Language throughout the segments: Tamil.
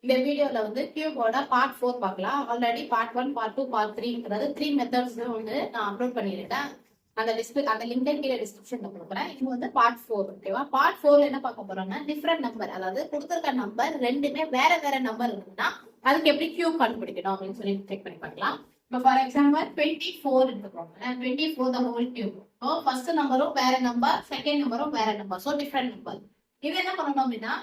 இந்த வீடியோல வந்து கியூபோட பார்ட் 4 பார்க்கலாம். ஆல்ரெடி பார்ட் 1, பார்ட் 2, பார்ட் 3ங்கிறது 3 மெத்தட்ஸ் வந்து நான் அப்லோட் பண்ணியிருக்கேன். அந்த லிங்க் கீழே டிஸ்கிரிப்ஷன்ல கொடுக்குறேன். இது வந்து பார்ட் 4. ஓகேவா? பார்ட் 4 என்ன பார்க்க போறோம்னா டிஃப்ரெண்ட் நம்பர், அதாவது கொடுத்துருக்க நம்பர் ரெண்டுமே வேற வேற நம்பர் இருக்குன்னா அதுக்கு எப்படி கியூப் கண்டுபிடிக்கணும் அப்படின்னு சொல்லி செக் பண்ணி பார்க்கலாம். இப்போ ஃபார் எக்ஸாம்பிள் 24 எடுத்துக்கோங்க. 24 the whole cube. So first நம்பரும் வேற நம்பர், செகண்ட் நம்பரும் வேற நம்பர். So different number. இது என்ன பண்ணணும் அப்படின்னா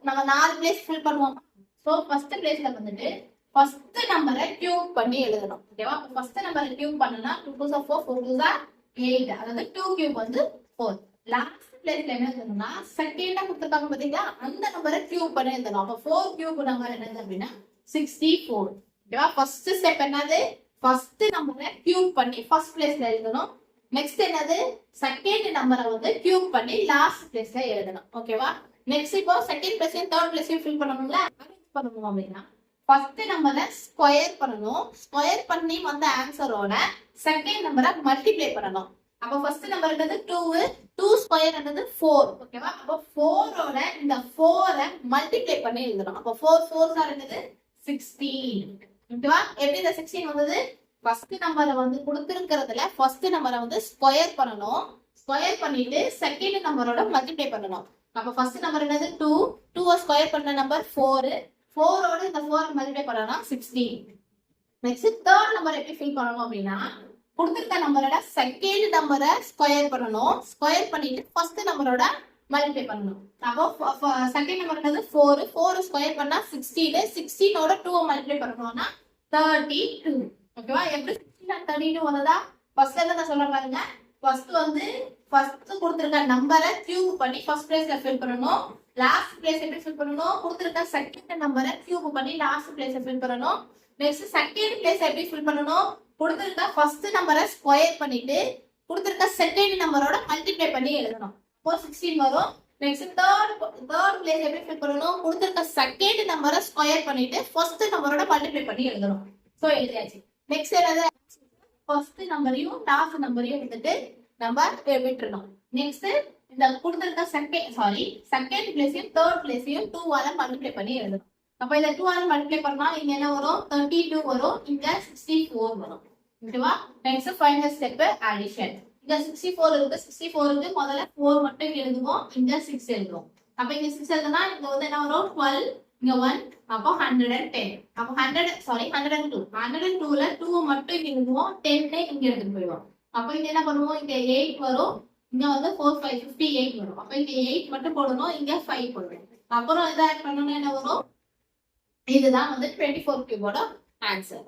நம்ம 4 பிளேஸ் ஃபில் பண்ணுவோம். ஸோ ஃபர்ஸ்ட் பிளேஸ்ல வந்துட்டு ஃபர்ஸ்ட் நம்பரை கியூப் பண்ணி எழுதணும். ஓகேவா? ஃபர்ஸ்ட் நம்பரை கியூப் பண்ணனா 2 2 4 4 2 8, அதாவது 2 கியூப் வந்து 4. லாஸ்ட் பிளேஸ்ல என்ன எழுதணும்னா செகண்டா கொடுத்துருக்காங்க பாத்தீங்களா, அந்த நம்பரை கியூப் பண்ணி எழுதணும். அப்போ 4 கியூப் நம்பர் என்னது அப்படின்னா 64. ஓகேவா? ஃபர்ஸ்ட் ஸ்டெப் என்னது, ஃபர்ஸ்ட் நம்பரை கியூப் பண்ணி ஃபர்ஸ்ட் பிளேஸ்ல எழுதணும். நெக்ஸ்ட் என்னது, செகண்ட் நம்பரை வந்து கியூப் பண்ணி லாஸ்ட் பிளேஸ்ல எழுதணும். ஓகேவா? நெக்ஸ்ட் இப்போ செகண்ட் பிளேஸையும் தேர்ட் பிளேஸையும் ஃபில் பண்ணணும்ல, பண்ணணும் அப்படின்னா ஃபர்ஸ்ட் நம்பரை ஸ்கொயர் பண்ணணும். ஸ்கொயர் பண்ணி வந்த ஆன்சரோட செகண்ட் நம்பரை மல்டிப்ளை பண்ணணும். அப்போ ஃபர்ஸ்ட் நம்பர் என்னது 2, 2 ஸ்கொயர் என்னது 4. ஓகேவா? அப்போ 4ஓட இந்த 4 மல்டிப்ளை பண்ணி எழுதணும். அப்போ 4 4 ஆர் என்னது 16. ஓகேவா? எப்படி இந்த 16 வந்தது, ஃபர்ஸ்ட் நம்பரை வந்து கொடுத்திருக்கிறதுல ஃபர்ஸ்ட் நம்பரை வந்து ஸ்கொயர் பண்ணணும். ஸ்கொயர் பண்ணிட்டு செகண்ட் நம்பரோட மல்டிப்ளை பண்ணணும். அப்ப ஃபர்ஸ்ட் நம்பர் என்னது 2, 2 ஸ்கொயர் பண்ண நம்பர் 4, 4ஓட இந்த 4 மல்டிப்ளை பண்ணனா 16. நெக்ஸ்ட் தேர்ட் நம்பர் எப்படி ஃபில் பண்ணணும் அப்படின்னா கொடுத்திருக்க நம்பரோட செகண்ட் நம்பரை ஸ்கொயர் பண்ணணும். ஸ்கொயர் பண்ணிட்டு ஃபர்ஸ்ட் நம்பரோட மல்டிப்ளை பண்ணணும். அப்போ செகண்ட் நம்பர் என்னது 4, 4 ஸ்கொயர் பண்ணா 16, 16ஓட 2 மல்டிப்ளை பண்ணணும்னா 32. ஓகேவா? எப்படி 16 and 32 வந்ததா, ஃபர்ஸ்ட் என்ன சொல்றேன் பாருங்க. ஃபர்ஸ்ட் வந்து ஃபர்ஸ்ட் கொடுத்திருக்க நம்பரை கியூப் பண்ணி ஃபர்ஸ்ட் பிளேஸ்ல ஃபில் பண்ணணும். லாஸ்ட் பிளேஸ் எப்படி ஃபில் பண்ணணும், கொடுத்திருக்க செகண்ட் நம்பரை கியூப் பண்ணி லாஸ்ட் பிளேஸ்ல ஃபில் பண்ணணும். நெக்ஸ்ட் செகண்ட் பிளேஸ் எப்படி ஃபில் பண்ணணும், கொடுத்திருக்க ஃபர்ஸ்ட் நம்பரை ஸ்கொயர் பண்ணிட்டு கொடுத்திருக்க செகண்ட் நம்பரோட மல்டிப்ளை பண்ணி எழுதணும். அப்போ 16 வரும். நெக்ஸ்ட் தேர்ட் பிளேஸ் எப்படி ஃபில் பண்ணணும், கொடுத்திருக்க செகண்ட் நம்பரை ஸ்கொயர் பண்ணிட்டு ஃபர்ஸ்ட் நம்பரோட மல்டிப்ளை பண்ணி எழுதணும். சோ எழுதியாச்சு. நெக்ஸ்ட் என்னது, ஃபர்ஸ்ட் நம்பரையும் லாஸ்ட் நம்பரையும் வந்துட்டு நம்ம விட்டுறணும். நெக்ஸ்ட் இந்த கொடுத்திருக்க செகண்ட் பிளேஸையும் தேர்ட் பிளேஸையும் 2ஆல மல்டிப்ளை பண்ணி எழுதணும். அப்ப இந்த 2ஆல மல்டிப்ளை பண்ணா இங்க என்ன வரும், 32 வரும், இங்க 64 வரும். ஓகேவா? Next final step addition. இங்க 64 இருக்கு, 64க்கு முதல்ல 4 மட்டும் எழுதுவோம், இங்க 6 எழுதுவோம். அப்ப இங்க 6 எழுதுனா இங்க வந்து என்ன வரும் 12, இங்க 1, அப்போ 110. அப்போ 102. 102ல 2 மட்டும் இங்க எழுதுவோம், 10 இங்க எடுத்துட்டு போயிடுவோம். அப்போ இங்க என்ன பண்ணுவோம், இங்க 8 வரும், இங்க வந்து 4 5 58 வரும். அப்போ இங்க 8 மட்டும் போடணும், இங்க 5 போடணும். அப்புறம் இதை ஆட் பண்ணனும், என்ன வரும், இதுதான் வந்து 24 கியூபோட ஆன்சர்.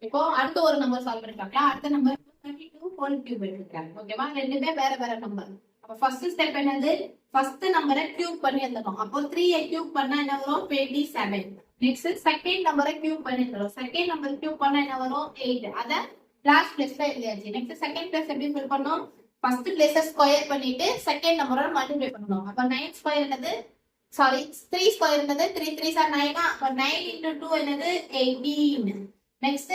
இப்போ அடுத்த ஒரு நம்பர் சால்வ் பண்ணி பார்க்கலாம். அடுத்த நம்பர் 32 ஹோல் கியூப் எடுத்துக்கலாம். ஓகேவா? ரெண்டுமே வேற வேற நம்பர். அப்ப ஃபர்ஸ்ட் ஸ்டெப் என்னது, ஃபர்ஸ்ட் நம்பரை கியூப் பண்ணி எழுதணும். அப்போ 3 கியூப் பண்ணா என்ன வரும் 27. நெக்ஸ்ட் செகண்ட் நம்பரை கியூப் பண்ணி எழுதணும். செகண்ட் நம்பர் கியூப் பண்ணா என்ன வரும் 8. அத லாஸ்ட் பிளேஸ்ல எழுதியாச்சு. நெக்ஸ்ட் செகண்ட் பிளேஸ் எப்படி ஃபில் பண்ணனும், ஃபர்ஸ்ட் பிளேஸை ஸ்கொயர் பண்ணிட்டு செகண்ட் நம்பரோட மல்டிப்ளை பண்ணனும். அப்ப 9 ஸ்கொயர் என்னது 3 ஸ்கொயர் என்னது 3 3s are 9. அப்ப 9 into 2 என்னது 18. நெக்ஸ்ட்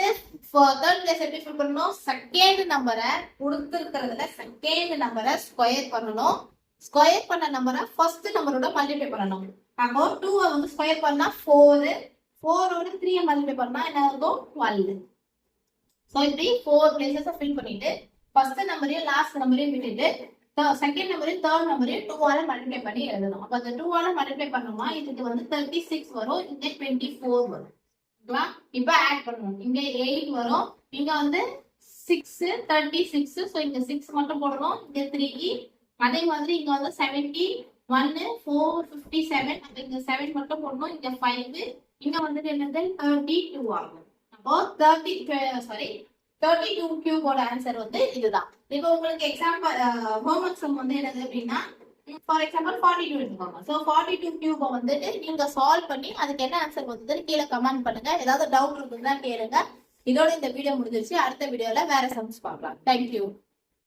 தேர்ட் பிளேஸ் எப்படி ஃபில் பண்ணனும், செகண்ட் நம்பரை கொடுத்திருக்கிறதுல செகண்ட் நம்பரை ஸ்கொயர் பண்ணனும். ஸ்கொயர் பண்ண நம்பரை ஃபர்ஸ்ட் நம்பரோட மல்டிப்ளை பண்ணனும். அப்போ 2 வந்து ஸ்கொயர் பண்ணா 4, 4ஓட 3 மல்டிப்ளை பண்ணா என்ன ஆகும் 12. சோ இப்படி 4 பிளேसेस ஃபில் பண்ணிட்டு ஃபர்ஸ்ட் நம்பரையும் லாஸ்ட் நம்பரையும் விட்டுட்டு செகண்ட் நம்பரையும் தேர்ட் நம்பரையும் 2ஆல மல்டிப்ளை பண்ணி எழுதணும். அப்ப அந்த 2ஆல மல்டிப்ளை பண்ணோமா இதுக்கு வந்து 36 வரும், இங்க 24 வரும். ஓகேவா? இப்போ ஆட் பண்ணணும். இங்க 8 வரும், இங்க வந்து 6 36. சோ இங்க 6 மட்டும் போடணும், இங்க 3. அதே மாதிரி இங்க வந்து 70 1 4 57. அப்ப இங்க 7 மட்டும் போடணும், இங்க 5. இங்க வந்து என்னது 32 ஆகும். அப்போ 32 கியூபோட ஆன்சர் வந்து இதுதான். இப்போ உங்களுக்கு எக்ஸாம்பிள் ஹோம்வொர்க் சம் வந்து என்னது அப்படின்னா ஃபார் எக்ஸாம்பிள் 42 எடுத்துக்கோங்க. ஸோ 42 கியூபை வந்துட்டு நீங்க சால்வ் பண்ணி அதுக்கு என்ன ஆன்சர் வந்ததுன்னு கீழே கமெண்ட் பண்ணுங்க. ஏதாவது டவுட் இருக்குதுன்னா கேளுங்க. இதோட இந்த வீடியோ முடிஞ்சிருச்சு. அடுத்த வீடியோல வேற சம்ஸ் பார்க்கலாம். தேங்க்யூ.